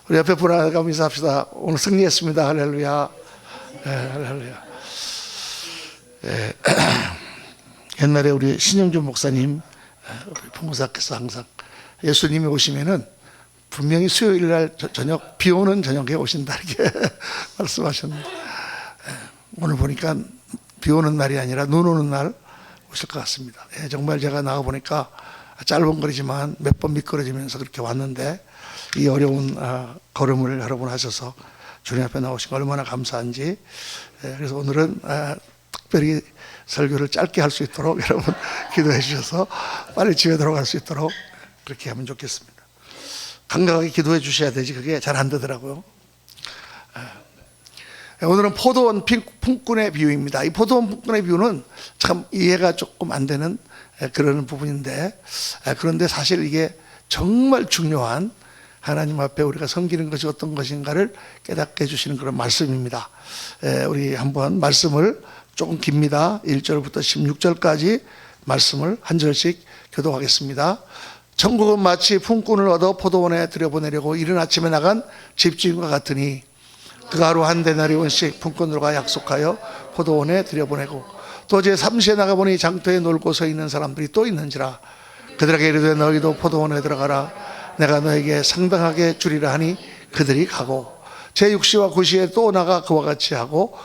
우리 옆에 분하고 인사합시다. 오늘 승리했습니다. 할렐루야. 할렐루야. 옛날에 우리 신영준 목사님, 우리 부모사께서 항상 예수님이 오시면은 분명히 수요일 날 저녁, 비 오는 저녁에 오신다 이렇게 말씀하셨는데, 오늘 보니까 비 오는 날이 아니라 눈 오는 날 오실 것 같습니다. 정말 제가 나가 보니까 짧은 거리지만 몇 번 미끄러지면서 그렇게 왔는데, 이 어려운 걸음을 여러분 하셔서 주님 앞에 나오신 거 얼마나 감사한지. 그래서 오늘은 특별히 설교를 짧게 할 수 있도록 여러분 기도해 주셔서 빨리 집에 들어갈 수 있도록 그렇게 하면 좋겠습니다. 강력하게 기도해 주셔야 되지 그게 잘 안 되더라고요. 오늘은 포도원 품꾼의 비유입니다. 이 포도원 품꾼의 비유는 참 이해가 조금 안 되는 그런 부분인데, 그런데 사실 이게 정말 중요한, 하나님 앞에 우리가 섬기는 것이 어떤 것인가를 깨닫게 해주시는 그런 말씀입니다. 우리 한번 말씀을, 조금 깁니다. 1절부터 16절까지 말씀을 한 절씩 교독하겠습니다. 천국은 마치 품꾼을 얻어 포도원에 들여보내려고 이른 아침에 나간 집주인과 같으니, 그가 하루 한 데나리온씩 품꾼들과 약속하여 포도원에 들여보내고 또 제 3시에 나가보니 장터에 놀고 서 있는 사람들이 또 있는지라. 그들에게 이르되 너희도 포도원에 들어가라. 내가 너에게 상당하게 주리라 하니 그들이 가고, 제 6시와 9시에 또 나가 그와 같이 하고,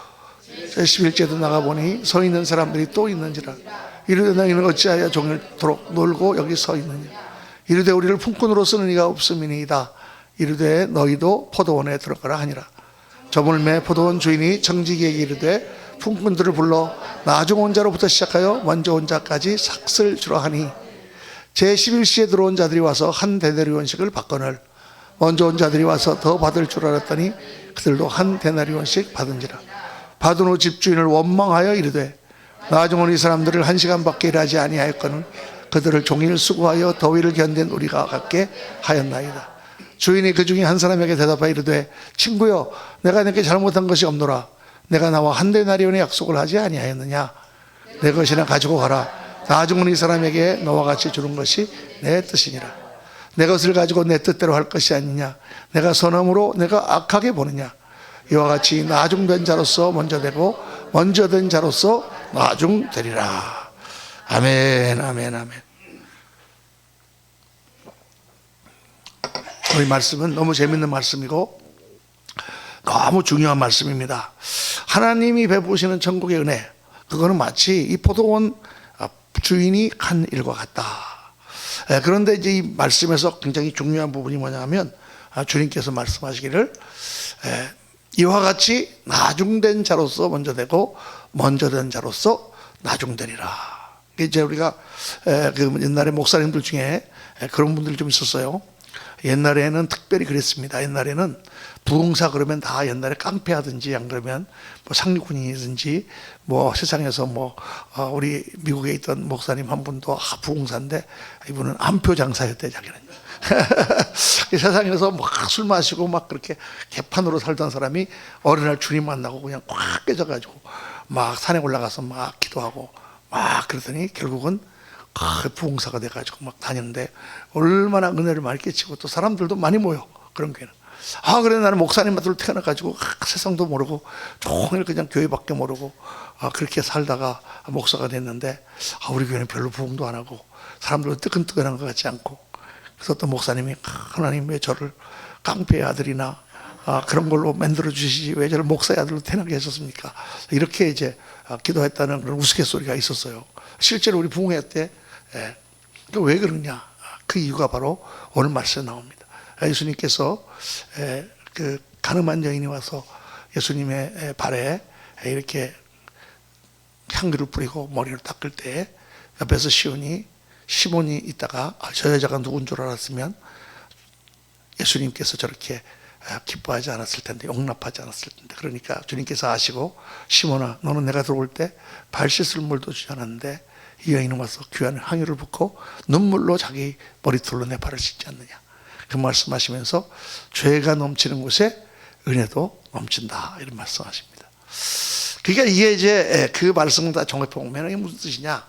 제 11시에도 나가보니 서 있는 사람들이 또 있는지라. 이르되 너희는 어찌하여 종일토록 놀고 여기 서 있느냐. 이르되 우리를 품꾼으로 쓰는 이가 없음이니이다. 이르되 너희도 포도원에 들어가라 하니라. 저물매 포도원 주인이 청지기에게 이르되 품꾼들을 불러 나중 온 자로부터 시작하여 먼저 온 자까지 삭슬 주라 하니, 제 11시에 들어온 자들이 와서 한 데나리온씩을 받거늘 먼저 온 자들이 와서 더 받을 줄 알았더니 그들도 한 데나리온씩 받은지라. 받은 후 집주인을 원망하여 이르되 나중 온 이 사람들을 1시간밖에 일하지 아니하였거늘 그들을 종일 수고하여 더위를 견딘 우리가 같게 하였나이다. 주인이 그 중에 한 사람에게 대답하여 이르되 친구여, 내가 내게 잘못한 것이 없노라. 내가 나와 한 데나리온의 약속을 하지 아니하였느냐. 내 것이나 가지고 가라. 나중 온 이 사람에게 너와 같이 주는 것이 내 뜻이니라. 내 것을 가지고 내 뜻대로 할 것이 아니냐. 내가 선함으로 내가 악하게 보느냐. 이와 같이 나중된 자로서 먼저 되고 먼저 된 자로서 나중되리라. 아멘, 아멘, 아멘. 이 말씀은 너무 재밌는 말씀이고 너무 중요한 말씀입니다. 하나님이 베푸시는 천국의 은혜, 그거는 마치 이 포도원 주인이 한 일과 같다. 그런데 이제 이 말씀에서 굉장히 중요한 부분이 뭐냐면, 주님께서 말씀하시기를 이와 같이 나중된 자로서 먼저 되고 먼저 된 자로서 나중되리라. 이제 우리가 그 옛날에 목사님들 중에 그런 분들이 좀 있었어요. 옛날에는 특별히 그랬습니다. 옛날에는 부흥사 그러면 다 옛날에 깡패하든지 안 그러면 뭐 상류군이든지 뭐 세상에서 뭐 우리 미국에 있던 목사님 한 분도 부흥사인데 이분은 암표 장사였대, 자기는. 세상에서 막 술 마시고 막 그렇게 개판으로 살던 사람이 어느 날 주님 만나고 그냥 꽉 깨져가지고 막 산에 올라가서 막 기도하고 막 그러더니 결국은 부흥사가 돼가지고 막 다니는데 얼마나 은혜를 많이 끼치고 또 사람들도 많이 모여, 그런 교회는. 그래 나는 목사님 아들로 태어나가지고 세상도 모르고 종일 그냥 교회밖에 모르고 그렇게 살다가 목사가 됐는데 우리 교회는 별로 부흥도 안 하고 사람들도 뜨끈뜨끈한 것 같지 않고. 그래서 또 목사님이 하나님 왜 저를 깡패의 아들이나 그런 걸로 만들어 주시지 왜 저를 목사의 아들로 태어나게 하셨습니까? 이렇게 이제 기도했다는 그런 우스갯소리가 있었어요. 실제로 우리 부흥회 때 왜 그러냐, 그 이유가 바로 오늘 말씀에 나옵니다. 예수님께서 그 가늠한 여인이 와서 예수님의 발에 이렇게 향기를 뿌리고 머리를 닦을 때 옆에서 시몬이 있다가 저 여자가 누군 줄 알았으면 예수님께서 저렇게 기뻐하지 않았을 텐데, 용납하지 않았을 텐데. 그러니까 주님께서 아시고 시몬아, 너는 내가 들어올 때 발 씻을 물도 주지 않았는데 이 여인은 와서 귀한 향유를 붓고 눈물로 자기 머리털로 내 발을 씻지 않느냐. 그 말씀하시면서 죄가 넘치는 곳에 은혜도 넘친다, 이런 말씀하십니다. 그러니까 이게 이제 그 말씀을 다 정확히 보면 이게 무슨 뜻이냐.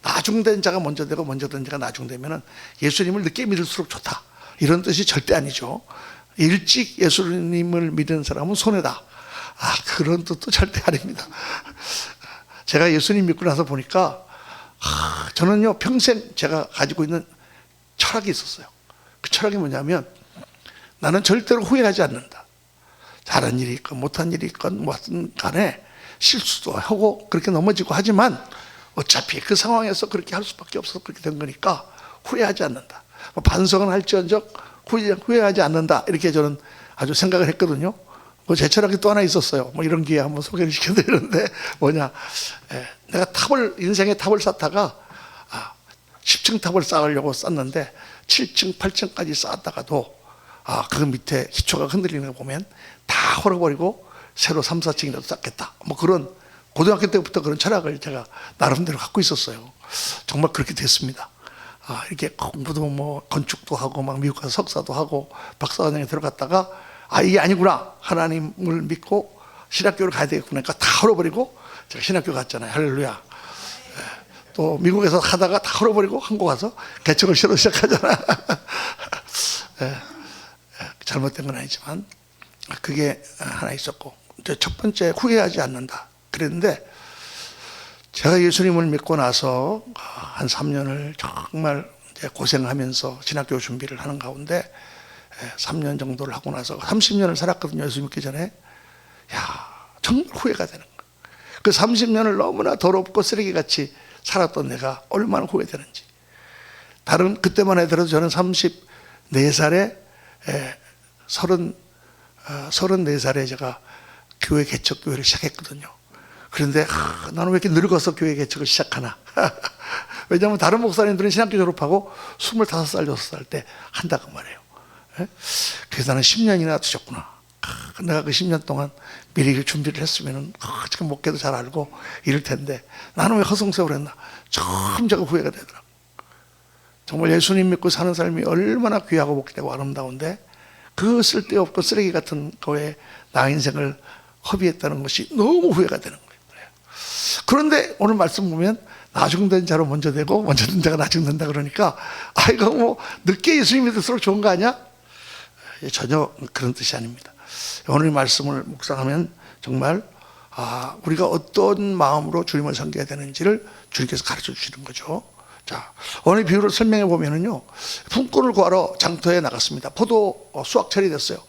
나중된 자가 먼저 되고 먼저 된 자가 나중되면은 예수님을 늦게 믿을수록 좋다. 이런 뜻이 절대 아니죠. 일찍 예수님을 믿은 사람은 손해다. 그런 뜻도 절대 아닙니다. 제가 예수님 믿고 나서 보니까 저는요 평생 제가 가지고 있는 철학이 있었어요. 그 철학이 뭐냐면 나는 절대로 후회하지 않는다. 잘한 일이 있건 못한 일이 있건 뭐든 간에 실수도 하고 그렇게 넘어지고 하지만 어차피 그 상황에서 그렇게 할 수밖에 없어서 그렇게 된 거니까 후회하지 않는다. 반성은 할지언정 후회하지 않는다. 이렇게 저는 아주 생각을 했거든요. 제 철학이 또 하나 있었어요. 이런 기회에 한번 소개를 시켜드리는데 뭐냐. 내가 인생의 탑을 쌓다가 10층 탑을 쌓으려고 쌓는데 7층, 8층까지 쌓았다가도 그 밑에 기초가 흔들리는 거 보면 다 헐어버리고 새로 3, 4층이라도 쌓겠다. 그런 고등학교 때부터 그런 철학을 제가 나름대로 갖고 있었어요. 정말 그렇게 됐습니다. 이렇게 공부도 건축도 하고 미국 가서 석사도 하고 박사과정에 들어갔다가 이게 아니구나. 하나님을 믿고 신학교를 가야 되겠구나. 그러니까 다 헐어버리고 제가 신학교 갔잖아요. 할렐루야. 또 미국에서 하다가 다 헐어버리고 한국 와서 개척을 새로 시작하잖아. 잘못된 건 아니지만 그게 하나 있었고, 첫 번째 후회하지 않는다 그랬는데, 제가 예수님을 믿고 나서 한 3년을 정말 고생하면서 신학교 준비를 하는 가운데 3년 정도를 하고 나서 30년을 살았거든요. 예수 믿기 전에. 정말 후회가 되는 거예요. 그 30년을 너무나 더럽고 쓰레기같이 살았던 내가 얼마나 후회되는지. 그때만 해도 저는 34살에 34살에 제가 교회 개척교회를 시작했거든요. 그런데 나는 왜 이렇게 늙어서 교회 개척을 시작하나. 왜냐하면 다른 목사님들은 신학교 졸업하고 25살, 6살 때 한다고 말해요. 그래서 나는 10년이나 드셨구나. 내가 그 10년 동안 미리 준비를 했으면 지금 목회도 잘 알고 이럴 텐데 나는 왜 허송세월 했나. 점점 후회가 되더라고. 정말 예수님 믿고 사는 삶이 얼마나 귀하고 복되고 아름다운데 그 쓸데없고 쓰레기 같은 거에 나 인생을 허비했다는 것이 너무 후회가 되는 거예요. 그런데 오늘 말씀 보면 나중된 자로 먼저 되고 먼저 된 자가 나중된다 그러니까 이거 늦게 예수님 믿을수록 좋은 거 아니야? 전혀 그런 뜻이 아닙니다. 오늘 말씀을 묵상하면 정말 우리가 어떤 마음으로 주님을 섬겨야 되는지를 주님께서 가르쳐 주시는 거죠. 자, 오늘 비유를 설명해 보면은요, 품꾼을 구하러 장터에 나갔습니다. 포도 수확철이 됐어요.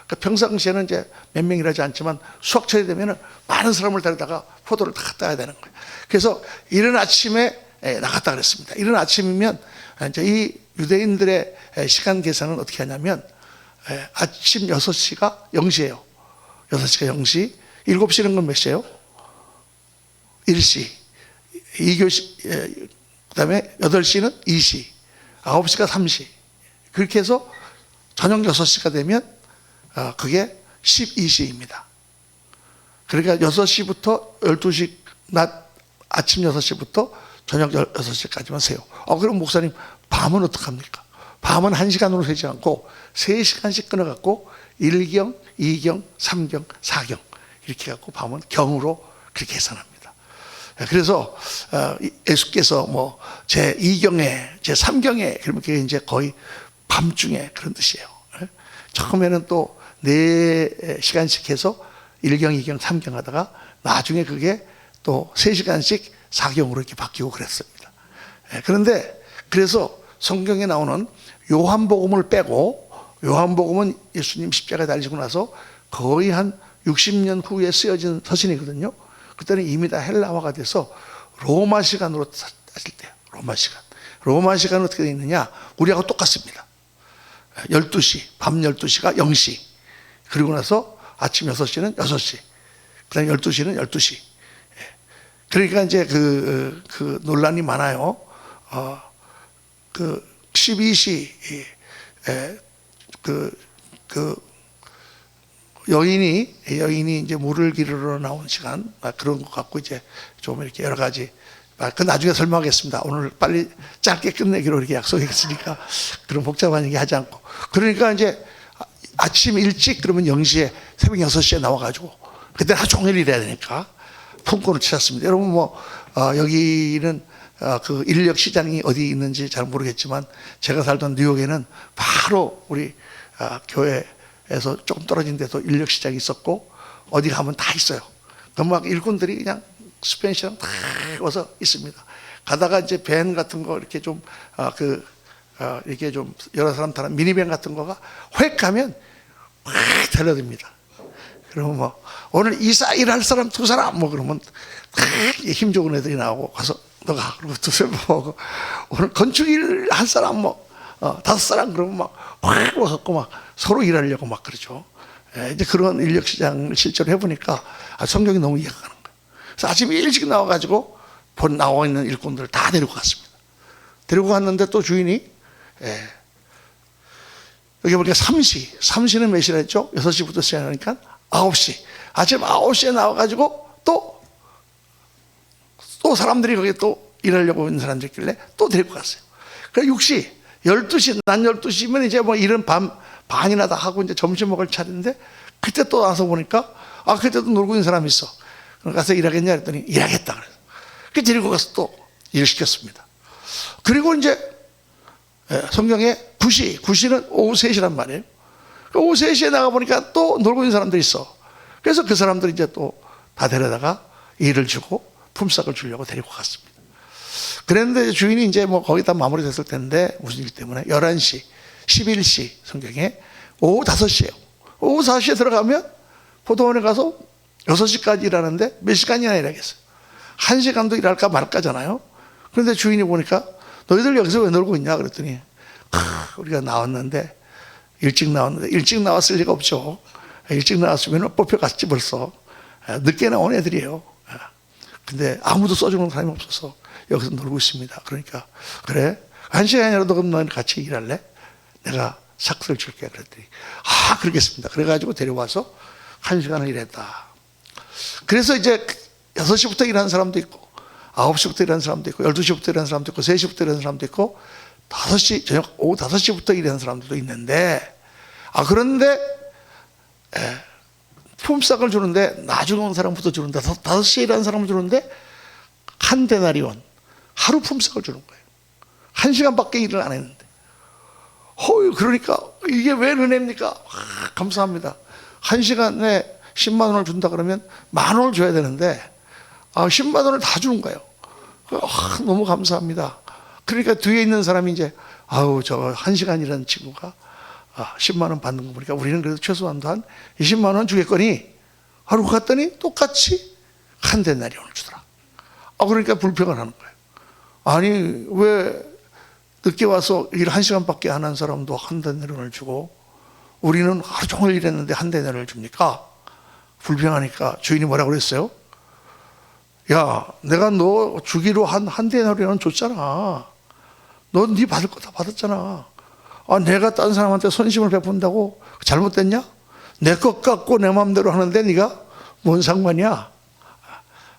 그러니까 평상시에는 이제 몇 명이라지 않지만 수확철이 되면은 많은 사람을 데려다가 포도를 다 갖다 와야 되는 거예요. 그래서 이른 아침에 나갔다 그랬습니다. 이른 아침이면 이제 이 유대인들의 시간 계산은 어떻게 하냐면 아침 6시가 0시예요. 6시가 0시. 7시는 건 몇 시예요? 1시. 2교시. 그 다음에 8시는 2시, 9시가 3시. 그렇게 해서 저녁 6시가 되면 그게 12시입니다. 그러니까 6시부터 12시, 아침 6시부터 저녁 6시까지만 세요. 그럼 목사님, 밤은 어떡합니까? 밤은 1시간으로 세지 않고 3시간씩 끊어갖고 1경, 2경, 3경, 4경 이렇게 갖고 밤은 경으로 그렇게 계산합니다. 그래서 예수께서 제2경에 제3경에 그러면 그게 이제 거의 밤중에 그런 뜻이에요. 처음에는 또 4시간씩 해서 1경, 2경, 3경 하다가 나중에 그게 또 3시간씩 4경으로 이렇게 바뀌고 그랬습니다. 그런데 그래서 성경에 나오는 요한복음을 빼고, 요한복음은 예수님 십자가에 달리시고 나서 거의 한 60년 후에 쓰여진 서신이거든요. 그때는 이미 다 헬라화가 돼서 로마 시간으로 따질 때요. 로마 시간. 로마 시간은 어떻게 되어 있느냐? 우리하고 똑같습니다. 12시, 밤 12시가 0시. 그리고 나서 아침 6시는 6시. 그 다음에 12시는 12시. 그러니까 이제 그 논란이 많아요. 12시, 여인이 이제 물을 기르러 나온 시간, 그런 것 갖고 이제 좀 이렇게 여러 가지, 그 나중에 설명하겠습니다. 오늘 빨리 짧게 끝내기로 이렇게 약속했으니까 그런 복잡한 얘기 하지 않고. 그러니까 이제 아침 일찍 그러면 0시에 새벽 6시에 나와가지고 그때 하루 종일 일해야 되니까 품꾼을 찾았습니다. 여러분 여기는 그 인력 시장이 어디 있는지 잘 모르겠지만 제가 살던 뉴욕에는 바로 우리 교회에서 조금 떨어진 데도 인력 시장이 있었고 어디 가면 다 있어요. 그럼 막 일꾼들이 그냥 스페인시랑 다 와서 있습니다. 가다가 이제 밴 같은 거 이렇게 좀 이렇게 좀 여러 사람 타는 미니밴 같은 거가 획 가면 확 달려듭니다. 그러면 뭐 오늘 이사 일할 사람 두 사람 뭐 그러면 힘 좋은 애들이 나오고 가서 너가 그러고 두세 번 보고 오늘 건축 일 할 사람 뭐 다섯 사람 그러면 막 확 와갖고 막 서로 일하려고 막 그러죠. 이제 그런 인력 시장을 실제로 해보니까 성경이 너무 이해가 가는 거예요. 그래서 아침에 일찍 나와가지고 나와 있는 일꾼들을 다 데리고 갔습니다. 데리고 갔는데 또 주인이 여기 보니까 3시는 몇 시라 했죠? 6시부터 시작하니까 9시. 아침 9시에 나와가지고 또 사람들이 거기 또 일하려고 있는 사람들 있길래 또 데리고 갔어요. 그래 6시, 12시, 낮 12시면 이제 뭐 일은 반이나 다 하고 이제 점심 먹을 차례인데 그때 또 와서 보니까 그때도 놀고 있는 사람이 있어. 그럼 가서 일하겠냐 그랬더니 일하겠다 그래서. 그 데리고 가서 또 일을 시켰습니다. 그리고 이제 성경에 9시는 오후 3시란 말이에요. 오후 3시에 나가보니까 또 놀고 있는 사람들이 있어. 그래서 그 사람들이 이제 또 다 데려다가 일을 주고 품삯을 주려고 데리고 갔습니다. 그랬는데 주인이 이제 뭐 거기다 마무리 됐을 텐데 무슨 일 때문에 11시, 11시 성경에 오후 5시에요. 오후 4시에 들어가면 포도원에 가서 6시까지 일하는데 몇 시간이나 일하겠어요. 1시간도 일할까 말까잖아요. 그런데 주인이 보니까 너희들 여기서 왜 놀고 있냐 그랬더니 우리가 나왔는데 일찍 나왔을 리가 없죠. 일찍 나왔으면 뽑혀갔지 벌써. 늦게 나온 애들이에요. 근데 아무도 써주는 사람이 없어서 여기서 놀고 있습니다. 그러니까 그래 1시간이라도 그럼 너희 같이 일할래? 내가 삭스를 줄게 그랬더니 그러겠습니다. 그래가지고 데려와서 1시간을 일했다. 그래서 이제 6시부터 일하는 사람도 있고 9시부터 일하는 사람도 있고 12시부터 일하는 사람도 있고 3시부터 일하는 사람도 있고 저녁 오후 5시부터 일하는 사람들도 있는데 그런데 품삯을 주는데 나중에 온 사람부터 주는데 5시에 일하는 사람을 주는데 한 데나리온 하루 품삯을 주는 거예요. 1시간밖에 일을 안 했는데 그러니까 이게 왜 은혜입니까? 감사합니다. 1시간에 10만 원을 준다 그러면 10,000원을 줘야 되는데 10만 원을 다 주는 거예요. 너무 감사합니다. 그러니까 뒤에 있는 사람이 이제 저 1시간이라는 친구가 10만 원 받는 거 보니까 우리는 그래도 최소한도 한 20만 원 주겠거니 하루 갔더니 똑같이 한 데나리온을 주더라. 그러니까 불평을 하는 거예요. 아니 왜 늦게 와서 일 1시간밖에 안 한 사람도 한 데나리온을 주고 우리는 하루 종일 일했는데 한 데나리온을 줍니까? 불평하니까 주인이 뭐라고 그랬어요? 야, 내가 너 주기로 한 데나리온 줬잖아. 너 네 받을 거 다 받았잖아. 내가 딴 사람한테 선심을 베푼다고 잘못됐냐? 내 것 갖고 내 마음대로 하는데 네가 뭔 상관이야?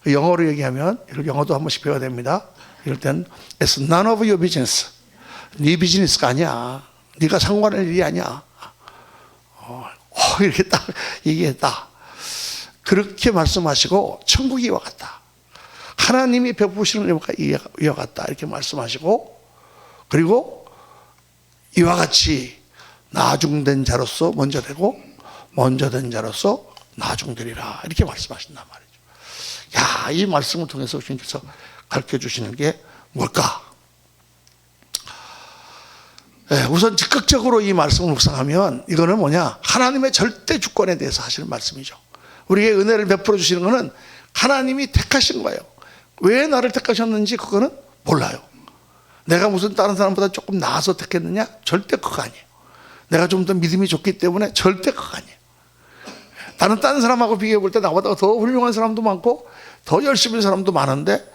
영어로 얘기하면 영어도 한 번씩 배워야 됩니다. 이럴 땐 It's none of your business. 네 비즈니스가 아니야. 네가 상관할 일이 아니야. 이렇게 딱 얘기했다. 그렇게 말씀하시고 천국이 이와 같다. 하나님이 베푸시는 이와 같다. 이렇게 말씀하시고 그리고 이와 같이 나중된 자로서 먼저 되고 먼저 된 자로서 나중되리라. 이렇게 말씀하신단 말이죠. 이 말씀을 통해서 주님께서 가르쳐 주시는 게 뭘까? 우선 적극적으로 이 말씀을 묵상하면 이거는 뭐냐? 하나님의 절대 주권에 대해서 하시는 말씀이죠. 우리에게 은혜를 베풀어 주시는 것은 하나님이 택하신 거예요. 왜 나를 택하셨는지 그거는 몰라요. 내가 무슨 다른 사람보다 조금 나아서 택했느냐? 절대 그거 아니에요. 내가 좀 더 믿음이 좋기 때문에 절대 그거 아니에요. 다른 사람하고 비교해 볼 때 나보다 더 훌륭한 사람도 많고 더 열심히 한 사람도 많은데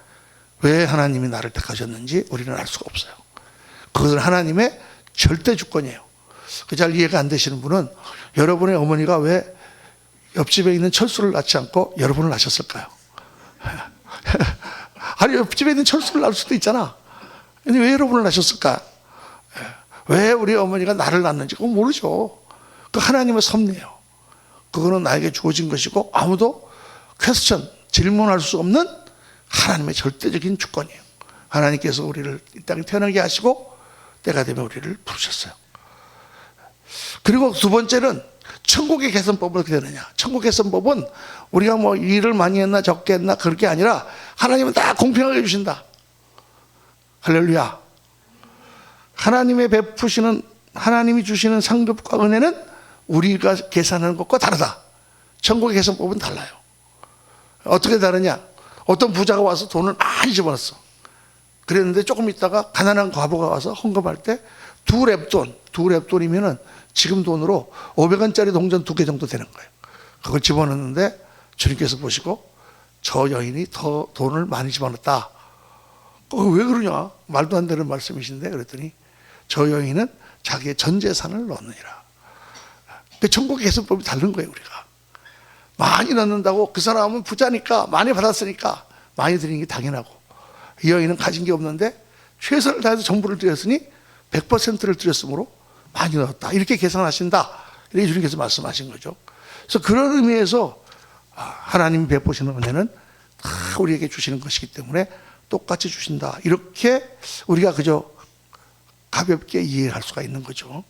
왜 하나님이 나를 택하셨는지 우리는 알 수가 없어요. 그것은 하나님의 절대 주권이에요. 잘 이해가 안 되시는 분은 여러분의 어머니가 왜 옆집에 있는 철수를 낳지 않고 여러분을 낳으셨을까요? 아니 옆집에 있는 철수를 낳을 수도 있잖아. 근데 왜 여러분을 낳으셨을까? 왜 우리 어머니가 나를 낳는지 그건 모르죠. 그 하나님의 섭리예요. 그거는 나에게 주어진 것이고 아무도 질문할 수 없는 하나님의 절대적인 주권이에요. 하나님께서 우리를 이 땅에 태어나게 하시고 때가 되면 우리를 부르셨어요. 그리고 두 번째는 천국의 개선법은 어떻게 되느냐. 천국 개선법은 우리가 뭐 일을 많이 했나 적게 했나 그럴 게 아니라 하나님은 다 공평하게 주신다. 할렐루야. 하나님의 베푸시는, 하나님이 주시는 상급과 은혜는 우리가 계산하는 것과 다르다. 천국의 개선법은 달라요. 어떻게 다르냐. 어떤 부자가 와서 돈을 많이 집어넣었어. 그랬는데 조금 있다가 가난한 과부가 와서 헌금할 때 두 랩돈이면은 지금 돈으로 500원짜리 동전 2개 정도 되는 거예요. 그걸 집어넣는데 주님께서 보시고 저 여인이 더 돈을 많이 집어넣었다. 왜 그러냐? 말도 안 되는 말씀이신데 그랬더니 저 여인은 자기의 전 재산을 넣느니라. 천국의 개선법이 다른 거예요. 우리가 많이 넣는다고 그 사람은 부자니까 많이 받았으니까 많이 드리는 게 당연하고, 이 여인은 가진 게 없는데 최선을 다해서 전부를 드렸으니 100%를 드렸으므로 많이 넣었다. 이렇게 계산하신다. 이렇게 주님께서 말씀하신 거죠. 그래서 그런 의미에서 하나님이 베푸시는 은혜는 다 우리에게 주시는 것이기 때문에 똑같이 주신다. 이렇게 우리가 그저 가볍게 이해할 수가 있는 거죠.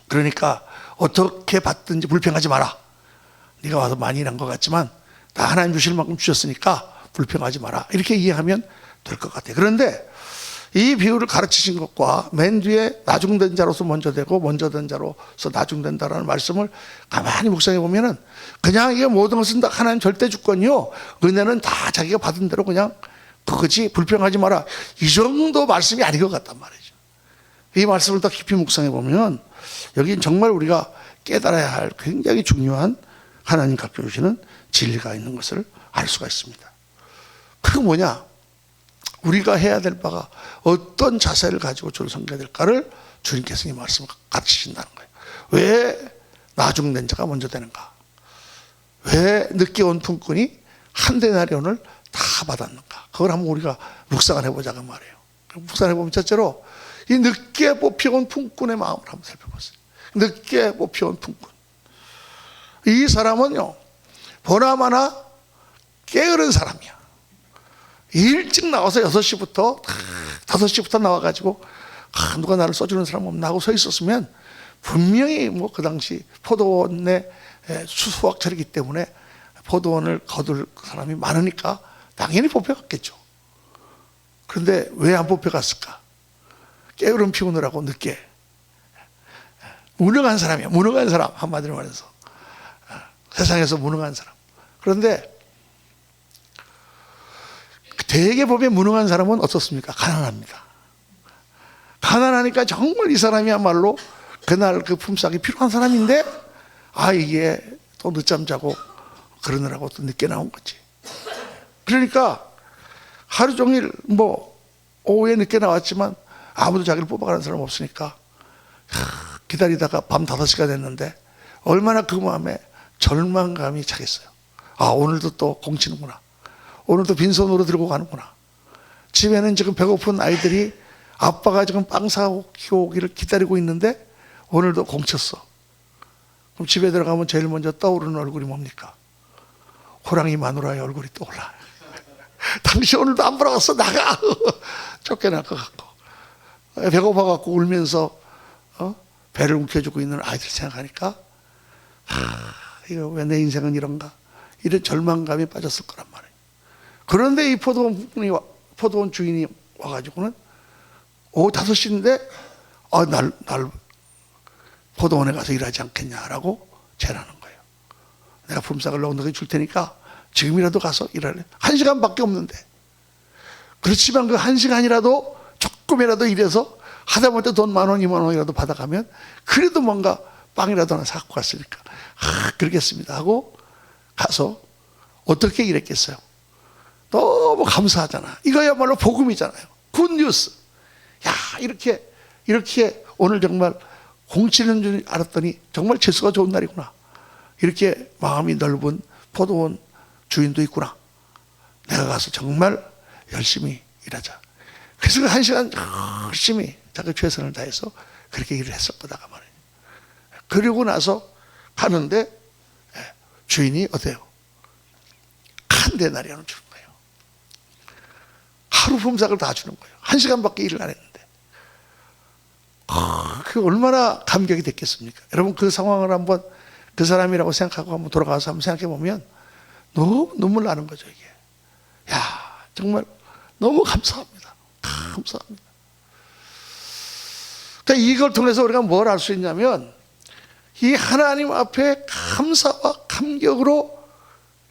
그러니까 어떻게 받든지 불평하지 마라. 네가 와서 많이 일한 것 같지만 다 하나님 주실 만큼 주셨으니까 불평하지 마라. 이렇게 이해하면 될 것 같아요. 그런데 이 비유를 가르치신 것과 맨 뒤에 나중된 자로서 먼저 되고 먼저 된 자로서 나중된다라는 말씀을 가만히 묵상해 보면은 그냥 이게 모든 것은 다 하나님 절대 주권이요, 은혜는 다 자기가 받은 대로 그냥 그거지, 불평하지 마라, 이 정도 말씀이 아닌 것 같단 말이죠. 이 말씀을 더 깊이 묵상해 보면 여긴 정말 우리가 깨달아야 할 굉장히 중요한 하나님 갖고 주시는 진리가 있는 것을 알 수가 있습니다. 그게 뭐냐? 우리가 해야 될 바가 어떤 자세를 가지고 주를 섬겨야 될까를 주님께서 이 말씀을 가르치신다는 거예요. 왜 나중된 자가 먼저 되는가? 왜 늦게 온 품꾼이 한 데나리온을 다 받았는가? 그걸 한번 우리가 묵상을 해보자고 말이에요. 묵상을 해보면 첫째로 이 늦게 뽑혀온 품꾼의 마음을 한번 살펴보세요. 늦게 뽑혀온 품꾼. 이 사람은요, 보나마나 게으른 사람이야. 일찍 나와서 6시부터 5시부터 나와가지고 누가 나를 써주는 사람 없나 하고 서 있었으면 분명히 뭐 그 당시 포도원의 수확철이기 때문에 포도원을 거둘 사람이 많으니까 당연히 뽑혀갔겠죠. 그런데 왜 안 뽑혀갔을까? 게으름 피우느라고 늦게. 무능한 사람이야. 무능한 사람, 한마디로 말해서 세상에서 무능한 사람. 그런데 대개 보면 무능한 사람은 어떻습니까? 가난합니다. 가난하니까 정말 이 사람이야말로 그날 그 품삯이 필요한 사람인데 이게 또 늦잠 자고 그러느라고 또 늦게 나온 거지. 그러니까 하루 종일 뭐 오후에 늦게 나왔지만 아무도 자기를 뽑아가는 사람 없으니까 기다리다가 밤 5시가 됐는데 얼마나 그 마음에 절망감이 차겠어요. 오늘도 또 공치는구나. 오늘도 빈손으로 들고 가는구나. 집에는 지금 배고픈 아이들이 아빠가 지금 빵 사오기를 기다리고 있는데 오늘도 공쳤어. 그럼 집에 들어가면 제일 먼저 떠오르는 얼굴이 뭡니까? 호랑이 마누라의 얼굴이 떠올라. 당신 오늘도 안 보러 갔어? 나가. 쫓겨날 것 같고, 배고파갖고 울면서 배를 움켜쥐고 있는 아이들 생각하니까 이거 왜 내 인생은 이런가, 이런 절망감이 빠졌을 거란 말이에요. 그런데 이 포도원 주인이 와가지고는 오후 5시인데 날 포도원에 가서 일하지 않겠냐라고 제안하는 거예요. 내가 품삯을 넉넉히 줄 테니까 지금이라도 가서 일하래. 1시간밖에 없는데. 그렇지만 그 1시간이라도 조금이라도 일해서 하다못해 돈 10,000원, 20,000원이라도 받아가면 그래도 뭔가 빵이라도 하나 사갖고 갔으니까 그러겠습니다 하고 가서 어떻게 일했겠어요? 너무 감사하잖아. 이거야말로 복음이잖아요. 굿뉴스. 야, 이렇게 오늘 정말 공치는 줄 알았더니 정말 재수가 좋은 날이구나. 이렇게 마음이 넓은 포도원 주인도 있구나. 내가 가서 정말 열심히 일하자. 그래서 그 1시간 열심히 자기 최선을 다해서 그렇게 일을 했을 거다가 말이에요. 그리고 나서 가는데 주인이 어때요? 한 데나리온을 주는 거예요. 하루 품삯을 다 주는 거예요. 1시간밖에 일을 안 했는데. 그 얼마나 감격이 됐겠습니까? 여러분 그 상황을 한번 그 사람이라고 생각하고 한번 돌아가서 한번 생각해 보면 너무 눈물 나는 거죠 이게. 야 정말 너무 감사합니다. 감사합니다. 그러니까 이걸 통해서 우리가 뭘 알 수 있냐면 이 하나님 앞에 감사와 감격으로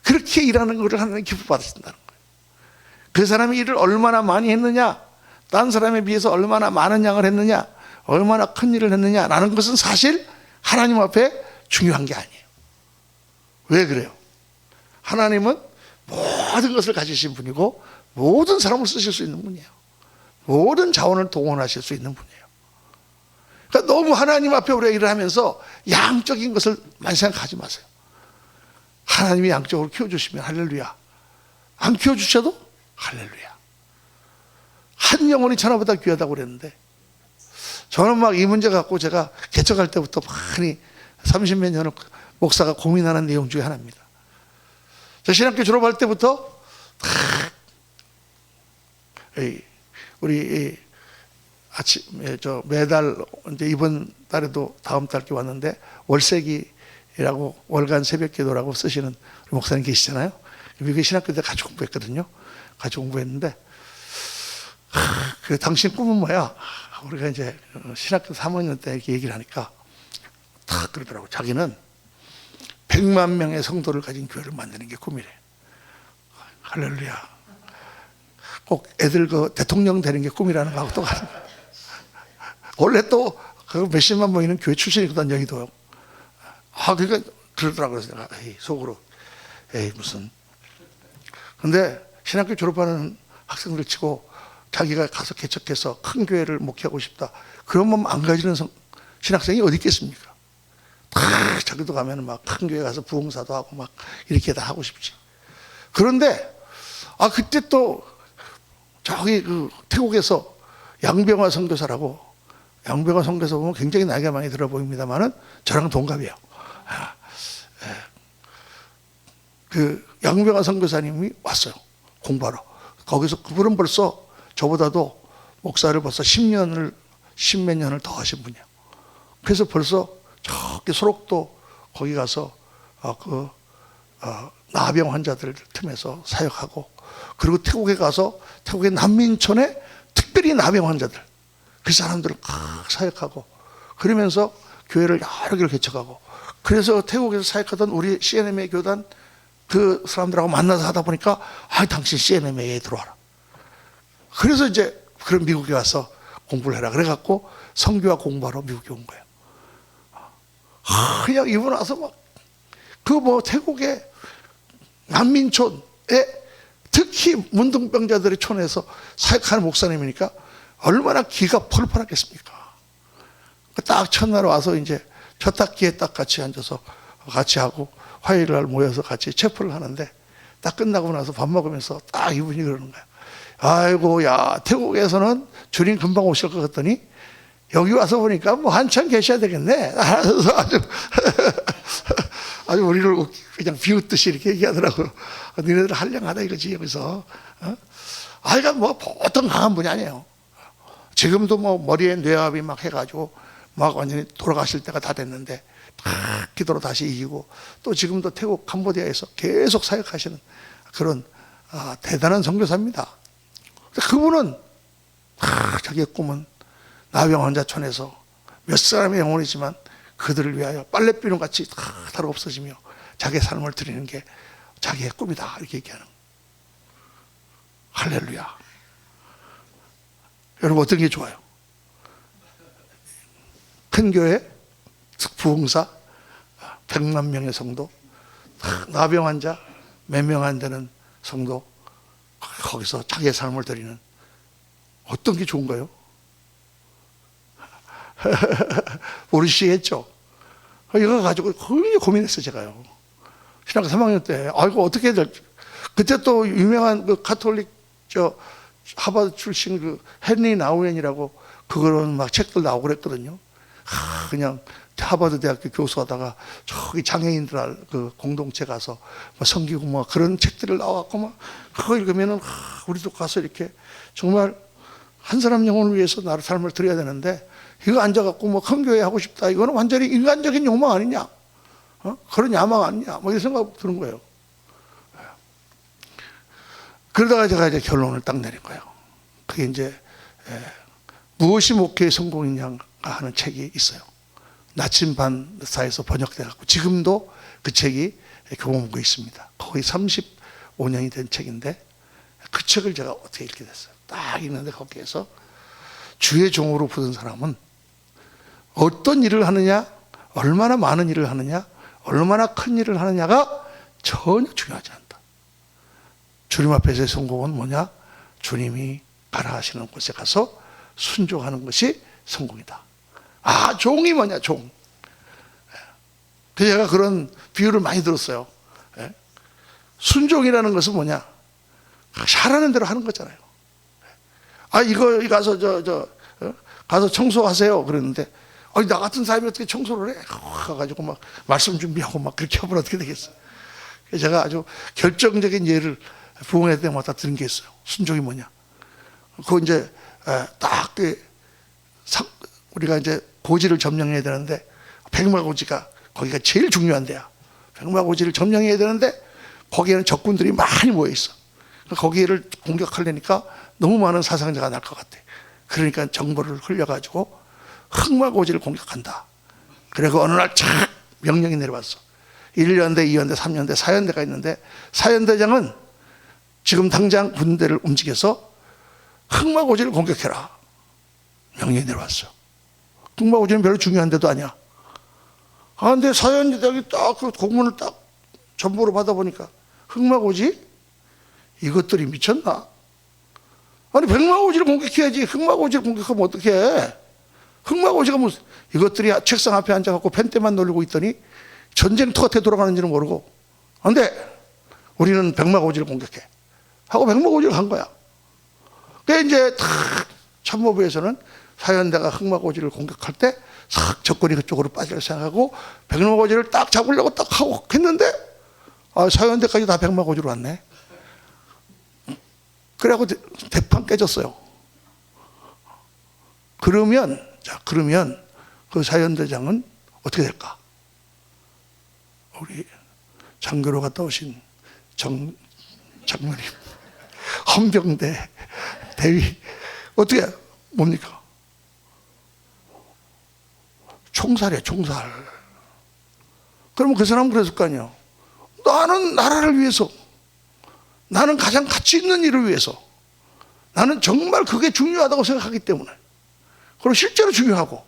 그렇게 일하는 것을 하나님 기뻐 받으신다는 거예요. 그 사람이 일을 얼마나 많이 했느냐, 딴 사람에 비해서 얼마나 많은 양을 했느냐, 얼마나 큰 일을 했느냐라는 것은 사실 하나님 앞에 중요한 게 아니에요. 왜 그래요? 하나님은 모든 것을 가지신 분이고 모든 사람을 쓰실 수 있는 분이에요. 모든 자원을 동원하실 수 있는 분이에요. 그러니까 너무 하나님 앞에 우리가 일을 하면서 양적인 것을 많이 생각하지 마세요. 하나님이 양적으로 키워주시면 할렐루야. 안 키워주셔도 할렐루야. 한 영혼이 천하보다 귀하다고 그랬는데 저는 막 이 문제 갖고 제가 개척할 때부터 많이 30몇 년을 목사가 고민하는 내용 중에 하나입니다. 저 신학교 졸업할 때부터 우리 아침 매달 이제 이번 달에도 다음 달께 왔는데 월세기라고 월간 새벽기도라고 쓰시는 목사님 계시잖아요. 미국 신학교 때 같이 공부했거든요. 같이 공부했는데 그 당신 꿈은 뭐야? 우리가 이제 신학교 3학년 때 이렇게 얘기를 하니까 다 그러더라고. 자기는 100만 명의 성도를 가진 교회를 만드는 게 꿈이래. 할렐루야. 꼭 애들 그 대통령 되는 게 꿈이라는 거하고 똑같은 거야. 원래 또 그 몇십만 모이는 교회 출신이거든 여기도요. 그러니까 그러더라고요. 내가 속으로 무슨. 근데 신학교 졸업하는 학생들 치고 자기가 가서 개척해서 큰 교회를 목회하고 싶다. 그런 마음 안 가지는 신학생이 어디 있겠습니까? 자기도 가면 막 큰 교회 가서 부흥사도 하고 막 이렇게 다 하고 싶지. 그런데 그때 또 저기 그 태국에서 양병화 선교사라고, 양병화 선교사 보면 굉장히 나이가 많이 들어 보입니다만은 저랑 동갑이에요. 그 양병화 선교사님이 왔어요. 공부하러. 거기서 그분은 벌써 저보다도 목사를 벌써 10몇 년을 더 하신 분이에요. 그래서 벌써 저기 소록도 거기 가서 나병 환자들 틈에서 사역하고, 그리고 태국에 가서 태국의 난민촌에 특별히 나병 환자들 그 사람들을 사역하고, 그러면서 교회를 여러 개를 개척하고, 그래서 태국에서 사역하던 우리 CNMA 교단 그 사람들하고 만나서 하다 보니까 당신 CNMA에 들어와라. 그래서 이제 그런 미국에 와서 공부를 해라 그래갖고 선교와 공부하러 미국에 온 거예요. 그냥 이분 와서 막 태국의 난민촌에 특히 문둥병자들의 촌에서 사역하는 목사님이니까 얼마나 기가 펄펄하겠습니까? 딱 첫날 와서 이제 첫 학기에 딱 같이 앉아서 같이 하고 화요일 날 모여서 같이 체프를 하는데 딱 끝나고 나서 밥 먹으면서 딱 이분이 그러는 거예요. 아이고, 야, 태국에서는 주님 금방 오실 것 같더니 여기 와서 보니까 뭐 한참 계셔야 되겠네. 아주 우리를 그냥 비웃듯이 이렇게 얘기하더라고요. 너네들 한량하다 이거지, 여기서. 아이가 뭐 보통 강한 분이 아니에요. 지금도 뭐 머리에 뇌압이 막 해가지고 막 완전히 돌아가실 때가 다 됐는데 기도로 다시 이기고, 또 지금도 태국 캄보디아에서 계속 사역하시는 그런 대단한 선교사입니다. 그분은 자기의 꿈은 나병 환자촌에서 몇 사람의 영혼이지만 그들을 위하여 빨래비누 같이 다로 없어지며 자기의 삶을 드리는 게 자기의 꿈이다, 이렇게 얘기하는. 할렐루야. 여러분 어떤 게 좋아요? 큰 교회, 부흥사, 100만 명의 성도, 나병 환자 몇 명 안 되는 성도, 거기서 자기의 삶을 드리는, 어떤 게 좋은가요? 모르시겠죠? 이거 가지고 거의 고민했어요, 제가요. 신학교 3학년 때. 이거 어떻게 해야 될지. 그때 또 유명한 그 가톨릭 하버드 출신 그 헨리 나우엔이라고 그거는 막 책들 나오고 그랬거든요. 그냥 하버드 대학교 교수하다가 저기 장애인들 그 공동체 가서 막 섬기고 뭐 그런 책들을 나와갖고 막 그거 읽으면은 우리도 가서 이렇게 정말 한 사람 영혼을 위해서 나를 삶을 드려야 되는데 이거 앉아갖고 뭐 큰 교회 하고 싶다. 이거는 완전히 인간적인 욕망 아니냐? 그런 야망 아니냐? 뭐 이런 생각 드는 거예요. 그러다가 제가 이제 결론을 딱 내린 거예요. 그게 이제 무엇이 목회의 성공이냐 하는 책이 있어요. 나침반사에서 번역돼갖고 지금도 그 책이 교보문고에 있습니다. 거의 35년이 된 책인데 그 책을 제가 어떻게 읽게 됐어요. 딱 읽는데 거기에서 주의 종으로 부른 사람은 어떤 일을 하느냐, 얼마나 많은 일을 하느냐, 얼마나 큰 일을 하느냐가 전혀 중요하지 않다. 주님 앞에서의 성공은 뭐냐? 주님이 가라 하시는 곳에 가서 순종하는 것이 성공이다. 아, 종이 뭐냐, 종. 그래서 제가 그런 비유를 많이 들었어요. 순종이라는 것은 뭐냐? 잘하는 대로 하는 거잖아요. 아, 이거 가서 가서 청소하세요. 그랬는데, 나 같은 사람이 어떻게 청소를 해? 가가지고 막 말씀 준비하고 막 그렇게 하면 어떻게 되겠어요? 그래서 제가 아주 결정적인 예를 부흥회 때마다 들은 게 있어요. 순종이 뭐냐? 그거 이제 딱 우리가 이제 고지를 점령해야 되는데 백마고지가 거기가 제일 중요한 데야. 백마고지를 점령해야 되는데 거기에는 적군들이 많이 모여 있어. 거기를 공격하려니까 너무 많은 사상자가 날 것 같아. 그러니까 정보를 흘려가지고 흑마고지를 공격한다. 그리고 어느 날 착 명령이 내려왔어. 1년대, 2년대, 3년대, 4년대가 있는데 사연대장은 지금 당장 군대를 움직여서 흑마고지를 공격해라. 명령이 내려왔어. 흑마고지는 별로 중요한 데도 아니야. 근데 사연대장이 딱 그 공문을 딱 전보로 받아보니까 흑마고지? 이것들이 미쳤나? 아니 백마고지를 공격해야지 흑마고지를 공격하면 어떡해? 흑마고지가 무슨 이것들이 책상 앞에 앉아갖고 펜대만 놀리고 있더니 전쟁터가 어떻게 돌아가는지는 모르고 근데 우리는 백마고지를 공격해 하고 백마고지를 간 거야. 그래 이제 탁 참모부에서는 사연대가 흑마고지를 공격할 때 싹 적군이 그쪽으로 빠질 생각하고 백마고지를 딱 잡으려고 딱 하고 했는데 사연대까지 다 백마고지로 왔네. 그래갖고 대판 깨졌어요. 그러면 그 사연대장은 어떻게 될까? 우리 장교로 갔다 오신 장로님 헌병대 대위 어떻게 뭡니까? 총살이야, 총살. 그러면 그 사람은 그랬을 거 아니에요. 나는 나라를 위해서, 나는 가장 가치 있는 일을 위해서, 나는 정말 그게 중요하다고 생각하기 때문에, 그리고 실제로 중요하고,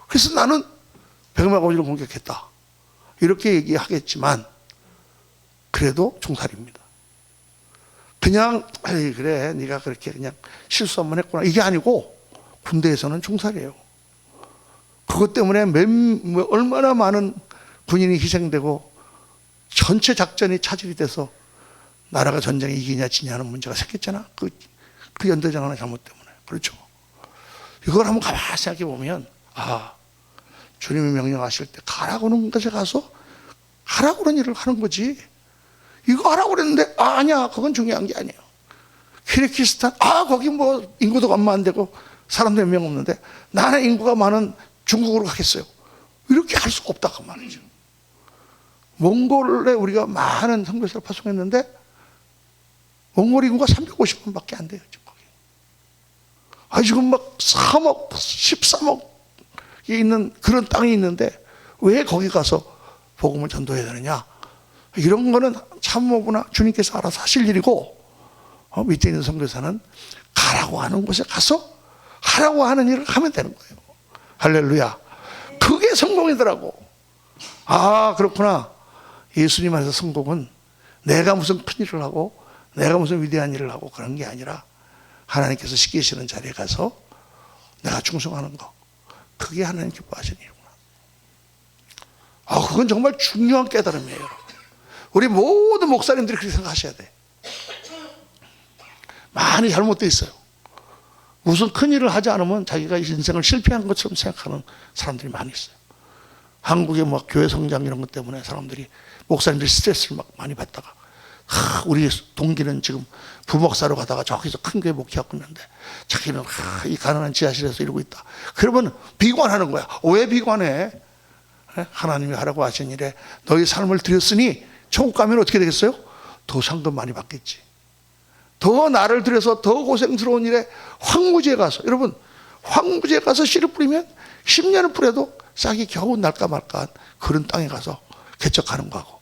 그래서 나는 백마고지를 공격했다. 이렇게 얘기하겠지만, 그래도 총살입니다. 그냥, 그래, 네가 그렇게 그냥 실수 한번 했구나. 이게 아니고, 군대에서는 총살이에요. 그것 때문에 얼마나 많은 군인이 희생되고, 전체 작전이 차질이 돼서, 나라가 전쟁에 이기냐 지냐 하는 문제가 생겼잖아. 그 연대장 하나 잘못 때문에. 그렇죠. 이걸 한번 가만히 생각해 보면, 주님이 명령하실 때 가라고 하는 곳에 가서 하라고 하는 일을 하는 거지. 이거 하라고 그랬는데, 아니야. 그건 중요한 게 아니에요. 키르기스탄, 거기 뭐 인구도 얼마 안 되고 사람도 몇 명 없는데 나는 인구가 많은 중국으로 가겠어요. 이렇게 할 수가 없다. 그 말이죠. 몽골에 우리가 많은 선교사를 파송했는데 몽골 인구가 350만밖에 안 돼요. 지금 막 3억, 13억이 있는 그런 땅이 있는데 왜 거기 가서 복음을 전도해야 되느냐? 이런 거는 참모부나 주님께서 알아서 하실 일이고 밑에 있는 선교사는 가라고 하는 곳에 가서 하라고 하는 일을 하면 되는 거예요. 할렐루야. 그게 성공이더라고. 그렇구나. 예수님 안에서 성공은 내가 무슨 큰 일을 하고 내가 무슨 위대한 일을 하고 그런 게 아니라 하나님께서 시키시는 자리에 가서 내가 충성하는 거. 그게 하나님 기뻐하시는 일이구나. 그건 정말 중요한 깨달음이에요. 우리 모든 목사님들이 그렇게 생각하셔야 돼. 많이 잘못되어 있어요. 무슨 큰일을 하지 않으면 자기가 인생을 실패한 것처럼 생각하는 사람들이 많이 있어요. 한국의 뭐 교회 성장 이런 것 때문에 사람들이 목사님들이 스트레스를 막 많이 받다가 우리 동기는 지금 부목사로 가다가 저기서 큰 교회 목회하고 있는데 자기는 이 가난한 지하실에서 이러고 있다. 그러면 비관하는 거야. 왜 비관해? 하나님이 하라고 하신 일에 너희 삶을 드렸으니 천국 가면 어떻게 되겠어요? 더 상금 많이 받겠지. 더 나를 들여서 더 고생스러운 일에 황무지에 가서, 여러분 황무지에 가서 씨를 뿌리면 10년을 뿌려도 싹이 겨우 날까 말까 그런 땅에 가서 개척하는 거하고,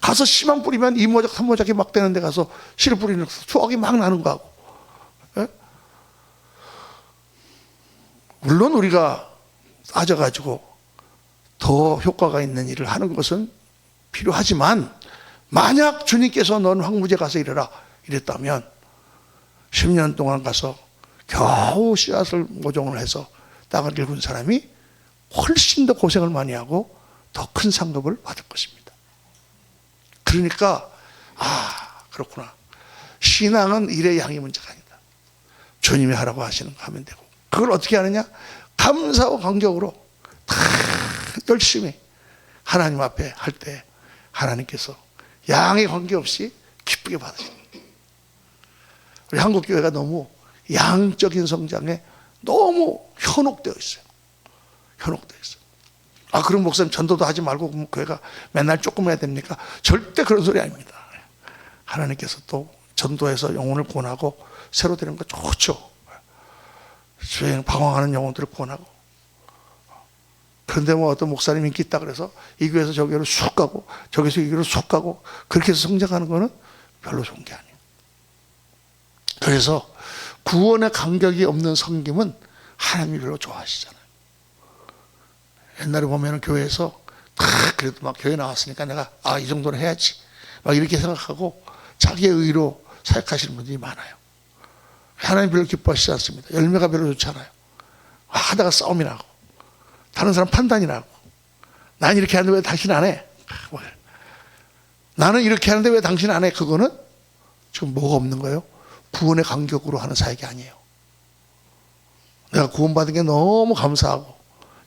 가서 씨만 뿌리면 2모작 3모작이 막 되는 데 가서 씨를 뿌리는 수확이 막 나는 거하고. 예? 물론 우리가 따져가지고 더 효과가 있는 일을 하는 것은 필요하지만, 만약 주님께서 넌 황무지에 가서 일해라 이랬다면 10년 동안 가서 겨우 씨앗을 모종을 해서 땅을 일군 사람이 훨씬 더 고생을 많이 하고 더 큰 상급을 받을 것입니다. 그러니까 그렇구나. 신앙은 일의 양이 문제가 아니다. 주님이 하라고 하시는 거 하면 되고, 그걸 어떻게 하느냐? 감사와 감격으로 다 열심히 하나님 앞에 할 때 하나님께서 양에 관계없이 기쁘게 받으십니다. 우리 한국교회가 너무 양적인 성장에 너무 현혹되어 있어요. 현혹되어 있어요. 그럼 목사님 전도도 하지 말고 그럼 교회가 맨날 조금 해야 됩니까? 절대 그런 소리 아닙니다. 하나님께서 또 전도해서 영혼을 구원하고 새로 되는 거 좋죠. 주행 방황하는 영혼들을 구원하고. 그런데 뭐 어떤 목사님 인기 있다 그래서 이 교회에서 저 교회로 쑥 가고 저기서 이 교회로 쑥 가고 그렇게 해서 성장하는 거는 별로 좋은 게 아니에요. 그래서 구원의 간격이 없는 섬김은 하나님이 별로 좋아하시잖아요. 옛날에 보면 교회에서 그래도 막 교회 나왔으니까 내가 이 정도는 해야지 막 이렇게 생각하고 자기의 의로 사역하시는 분들이 많아요. 하나님 별로 기뻐하시지 않습니다. 열매가 별로 좋지 않아요. 하다가 싸움이 나고 다른 사람 판단이 나고, 난 이렇게 하는데 왜 당신 안 해? 나는 이렇게 하는데 왜 당신 안 해? 그거는 지금 뭐가 없는 거예요? 구원의 간격으로 하는 사역이 아니에요. 내가 구원받은 게 너무 감사하고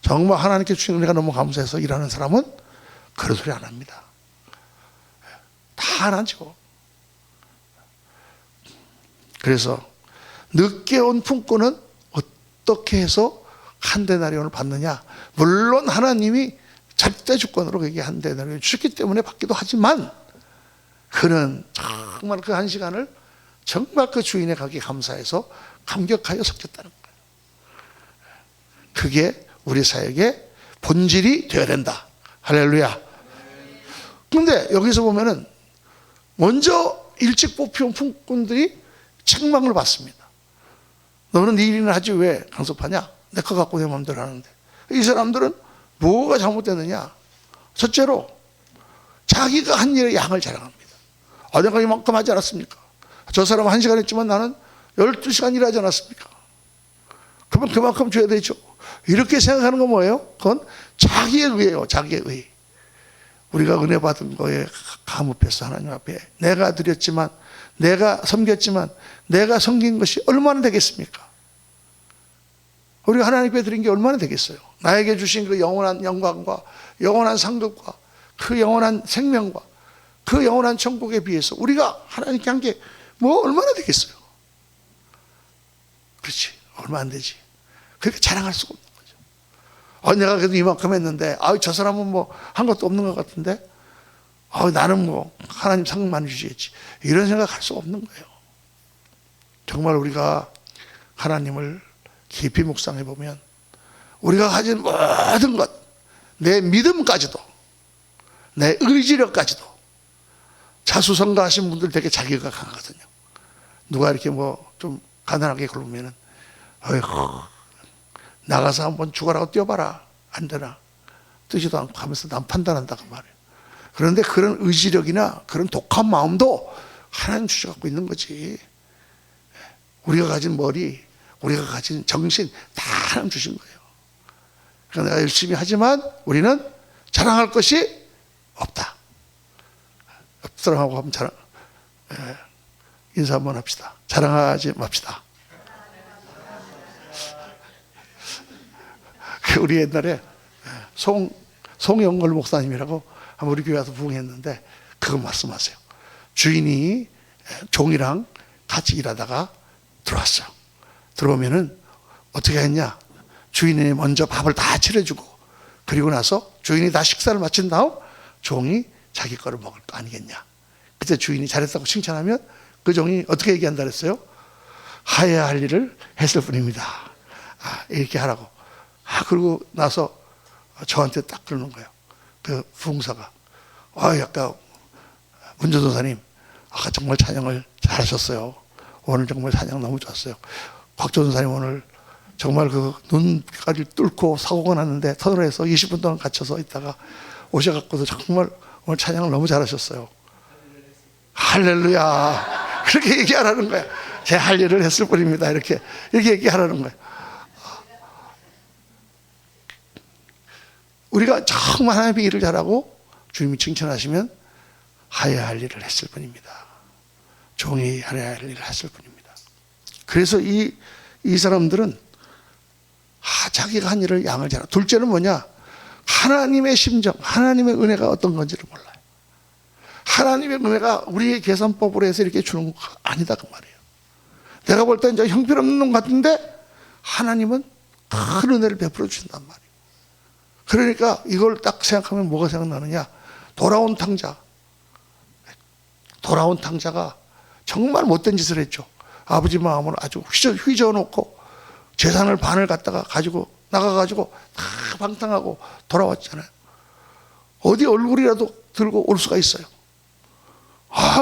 정말 하나님께 주신 은혜가 너무 감사해서 일하는 사람은 그런 소리 안 합니다. 다 안 하죠. 그래서 늦게 온 품꾼은 어떻게 해서 한 데나리온을 받느냐? 물론 하나님이 절대 주권으로 그게 한 데나리온을 주셨기 때문에 받기도 하지만, 그는 정말 그 한 시간을 정말 그 주인의 가게 감사해서 감격하여 섬겼다는 거예요. 그게 우리 사역의 본질이 되어야 된다. 할렐루야. 그런데 여기서 보면은 먼저 일찍 뽑혀온 품꾼들이 책망을 받습니다. 너는 네 일이나 하지 왜 간섭하냐? 내 거 갖고 내 마음대로 하는데. 이 사람들은 뭐가 잘못됐느냐? 첫째로 자기가 한 일의 양을 자랑합니다. 내가 이만큼 하지 않았습니까? 저 사람은 1시간 했지만 나는 12시간 일하지 않았습니까? 그러면 그만큼 줘야 되죠. 이렇게 생각하는 건 뭐예요? 그건 자기의 의예요. 자기의 의. 우리가 은혜 받은 거에 감업해서 하나님 앞에 내가 드렸지만, 내가 섬겼지만, 내가 섬긴 것이 얼마나 되겠습니까? 우리가 하나님께 드린 게 얼마나 되겠어요? 나에게 주신 그 영원한 영광과 영원한 상급과 그 영원한 생명과 그 영원한 천국에 비해서 우리가 하나님께 한 게 뭐 얼마나 되겠어요? 그렇지, 얼마 안 되지. 그렇게 자랑할 수가 없는 거죠. 내가 그래도 이만큼 했는데 저 사람은 뭐 한 것도 없는 것 같은데 나는 뭐 하나님 상급 많이 주시겠지, 이런 생각할 수가 없는 거예요. 정말 우리가 하나님을 깊이 묵상해 보면 우리가 가진 모든 것, 내 믿음까지도, 내 의지력까지도, 자수성가하신 분들 되게 자기가 강하거든요. 누가 이렇게 뭐 좀 가난하게 굴으면은 나가서 한번 죽어라고 뛰어봐라, 안 되나? 뜨지도 않고 하면서 난 판단한다고 말이에요. 그런데 그런 의지력이나 그런 독한 마음도 하나님 주셔갖고 있는 거지. 우리가 가진 머리, 우리가 가진 정신 다 하나님 주신 거예요. 그러니까 내가 열심히 하지만 우리는 자랑할 것이 없다. 옆 사람하고 한번 인사 한번 합시다. 자랑하지 맙시다. 우리 옛날에 송영걸 목사님이라고 한번 우리 교회 와서 부흥했는데 그거 말씀하세요. 주인이 종이랑 같이 일하다가 들어왔어요. 들어오면은 어떻게 했냐? 주인이 먼저 밥을 다 차려주고, 그리고 나서 주인이 다 식사를 마친 다음 종이 자기 거를 먹을 거 아니겠냐? 그때 주인이 잘했다고 칭찬하면 그 종이 어떻게 얘기한다 그랬어요? 하여야 할 일을 했을 뿐입니다. 이렇게 하라고. 그러고 나서 저한테 딱 그러는 거예요. 그 부흥사가. 아까 문전도사님, 아까 정말 찬양을 잘하셨어요. 오늘 정말 찬양 너무 좋았어요. 곽전도사님 오늘 정말 그 눈까지 뚫고 사고가 났는데 터널에서 20분 동안 갇혀서 있다가 오셔갖고도 정말 오늘 찬양을 너무 잘하셨어요. 할렐루야. 그렇게 얘기하라는 거야. 제 할 일을 했을 뿐입니다. 이렇게 얘기하라는 거야. 우리가 정말 하나님의 일을 잘하고 주님이 칭찬하시면 하여야 할 일을 했을 뿐입니다. 종이 하여야 할 일을 했을 뿐입니다. 그래서 이 사람들은 자기가 한 일을 양을 잘하고, 둘째는 뭐냐? 하나님의 심정, 하나님의 은혜가 어떤 건지를 몰라요. 하나님의 은혜가 우리의 계산법으로 해서 이렇게 주는 거 아니다 그 말이에요. 내가 볼 때 이제 형편없는 놈 같은데 하나님은 큰 은혜를 베풀어 주신단 말이에요. 그러니까 이걸 딱 생각하면 뭐가 생각나느냐? 돌아온 탕자가 정말 못된 짓을 했죠. 아버지 마음을 아주 휘저어놓고 재산을 반을 갖다가 가지고 나가가지고 다 방탕하고 돌아왔잖아요. 어디 얼굴이라도 들고 올 수가 있어요.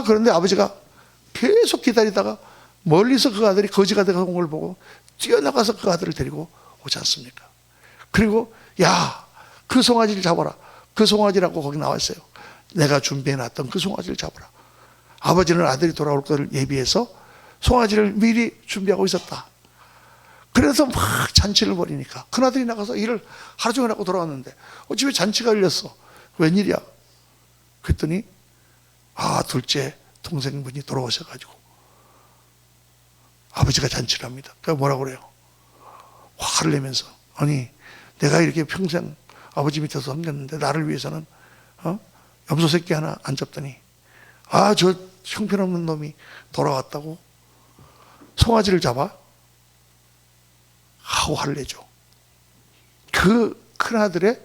그런데 아버지가 계속 기다리다가 멀리서 그 아들이 거지가 되어 온 걸 보고 뛰어나가서 그 아들을 데리고 오지 않습니까? 그리고 그 송아지를 잡아라. 그 송아지라고 거기 나와 있어요. 내가 준비해놨던 그 송아지를 잡아라. 아버지는 아들이 돌아올 것을 예비해서 송아지를 미리 준비하고 있었다. 그래서 막 잔치를 벌이니까 큰아들이 나가서 일을 하루 종일 하고 돌아왔는데 집에 잔치가 열렸어. 웬일이야? 그랬더니 둘째 동생분이 돌아오셔가지고 아버지가 잔치를 합니다. 그러니까 뭐라고 그래요? 화를 내면서, 아니 내가 이렇게 평생 아버지 밑에서 섬겼는데 나를 위해서는 염소 새끼 하나 안 잡더니 저 형편없는 놈이 돌아왔다고 송아지를 잡아? 하고 화를 내죠. 그 큰아들의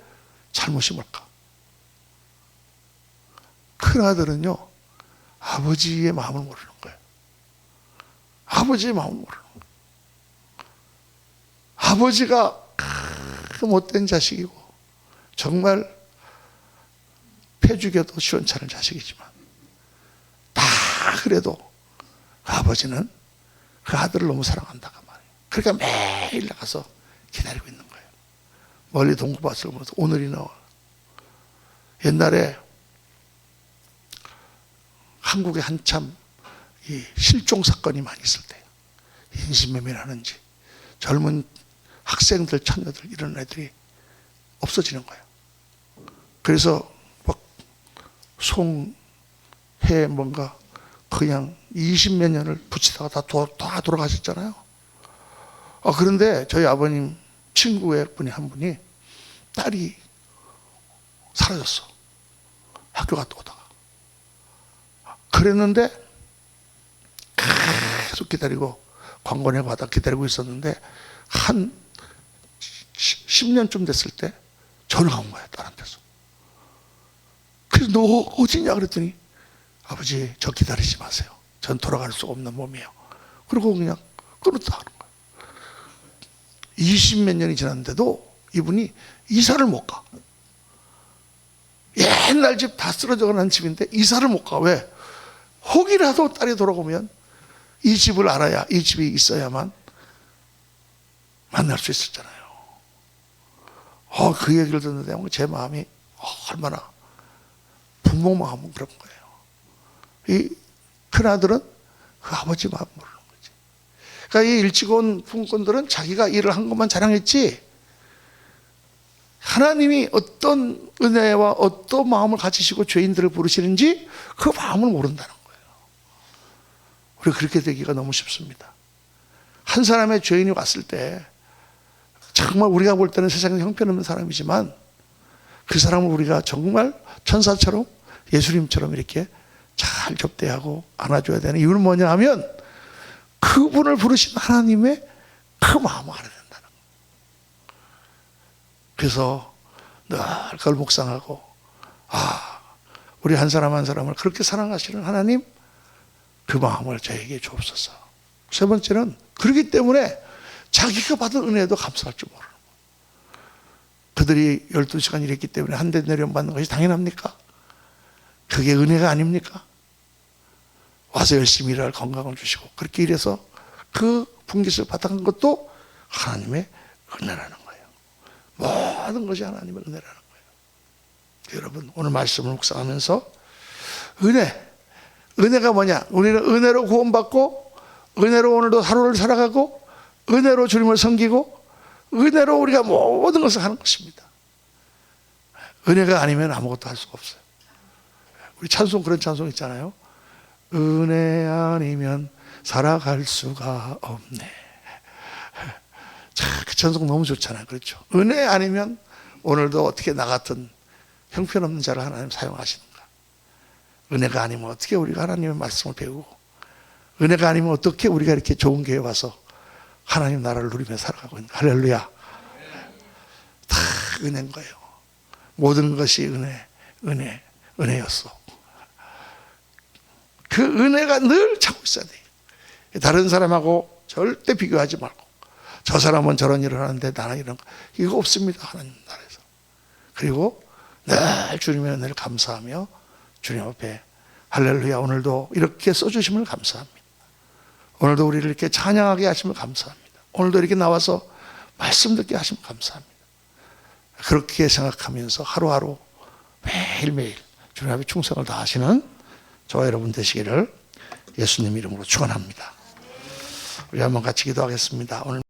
잘못이 뭘까? 큰아들은요 아버지의 마음을 모르는 거예요. 아버지의 마음을 모르는 거예요. 아버지가 그 못된 자식이고 정말 패죽여도 시원찮은 자식이지만 다 그래도 그 아버지는 그 아들을 너무 사랑한다고 말이에요. 그러니까 매일 나가서 기다리고 있는 거예요. 멀리 동구밭을 보면서 오늘이 나와. 옛날에 한국에 한참 이 실종 사건이 많이 있을 때요. 인신매매라는지 젊은 학생들, 처녀들 이런 애들이 없어지는 거예요. 그래서 막 송해 뭔가 그냥 20몇 년을 붙이다가 다 돌아가셨잖아요. 그런데 저희 아버님 친구의 한 분이 딸이 사라졌어. 학교 갔다 오다가. 그랬는데 계속 기다리고 관건에 받아 기다리고 있었는데 한 10년쯤 됐을 때 전화가 온 거야, 딸한테서. 그래서 너 어디냐 그랬더니 아버지 저 기다리지 마세요. 전 돌아갈 수 없는 몸이에요. 그리고 그냥 끊었다 하는 거예요. 20몇 년이 지났는데도 이분이 이사를 못 가. 옛날 집 다 쓰러져 난 집인데 이사를 못 가. 왜? 혹이라도 딸이 돌아오면 이 집을 알아야, 이 집이 있어야만 만날 수 있었잖아요. 그 얘기를 듣는데 제 마음이 얼마나 부모 마음은 그런 거예요. 이 큰아들은 그 아버지 마음 모르는 거지. 그러니까 이 일찍 온 부흥꾼들은 자기가 일을 한 것만 자랑했지 하나님이 어떤 은혜와 어떤 마음을 가지시고 죄인들을 부르시는지 그 마음을 모른다는 거예요. 우리가 그렇게 되기가 너무 쉽습니다. 한 사람의 죄인이 왔을 때 정말 우리가 볼 때는 세상에 형편없는 사람이지만 그 사람을 우리가 정말 천사처럼 예수님처럼 이렇게 잘 접대하고 안아줘야 되는 이유는 뭐냐 하면 그분을 부르신 하나님의 그 마음을 알아야 된다는 거예요. 그래서 늘 그걸 묵상하고 우리 한 사람 한 사람을 그렇게 사랑하시는 하나님 그 마음을 저에게 주옵소서. 세 번째는 그렇기 때문에 자기가 받은 은혜에도 감사할 줄 모르는 거예요. 그들이 12시간 일했기 때문에 한 대 내려받는 것이 당연합니까? 그게 은혜가 아닙니까? 와서 열심히 일할 건강을 주시고 그렇게 일해서 그 분깃을 받아간 것도 하나님의 은혜라는 거예요. 모든 것이 하나님의 은혜라는 거예요. 여러분 오늘 말씀을 묵상하면서 은혜가 뭐냐? 우리는 은혜로 구원받고 은혜로 오늘도 하루를 살아가고 은혜로 주님을 섬기고 은혜로 우리가 모든 것을 하는 것입니다. 은혜가 아니면 아무것도 할 수가 없어요. 우리 찬송 그런 찬송 있잖아요. 은혜 아니면 살아갈 수가 없네. 그 찬송 너무 좋잖아요. 그렇죠? 은혜 아니면 오늘도 어떻게 나 같은 형편없는 자를 하나님 사용하시는가. 은혜가 아니면 어떻게 우리가 하나님의 말씀을 배우고 은혜가 아니면 어떻게 우리가 이렇게 좋은 교회 와서 하나님 나라를 누리며 살아가고 있는가. 할렐루야. 다 은혜인 거예요. 모든 것이 은혜였어. 그 은혜가 늘 찾고 있어야 돼요. 다른 사람하고 절대 비교하지 말고 저 사람은 저런 일을 하는데 나는 이런 거 이거 없습니다. 하나님 나라에서. 그리고 늘 주님의 은혜를 감사하며 주님 앞에 할렐루야 오늘도 이렇게 써주심을 감사합니다. 오늘도 우리를 이렇게 찬양하게 하심을 감사합니다. 오늘도 이렇게 나와서 말씀 듣게 하심을 감사합니다. 그렇게 생각하면서 하루하루 매일매일 주님 앞에 충성을 다하시는 저와 여러분 되시기를 예수님 이름으로 축원합니다. 우리 한번 같이 기도하겠습니다. 오늘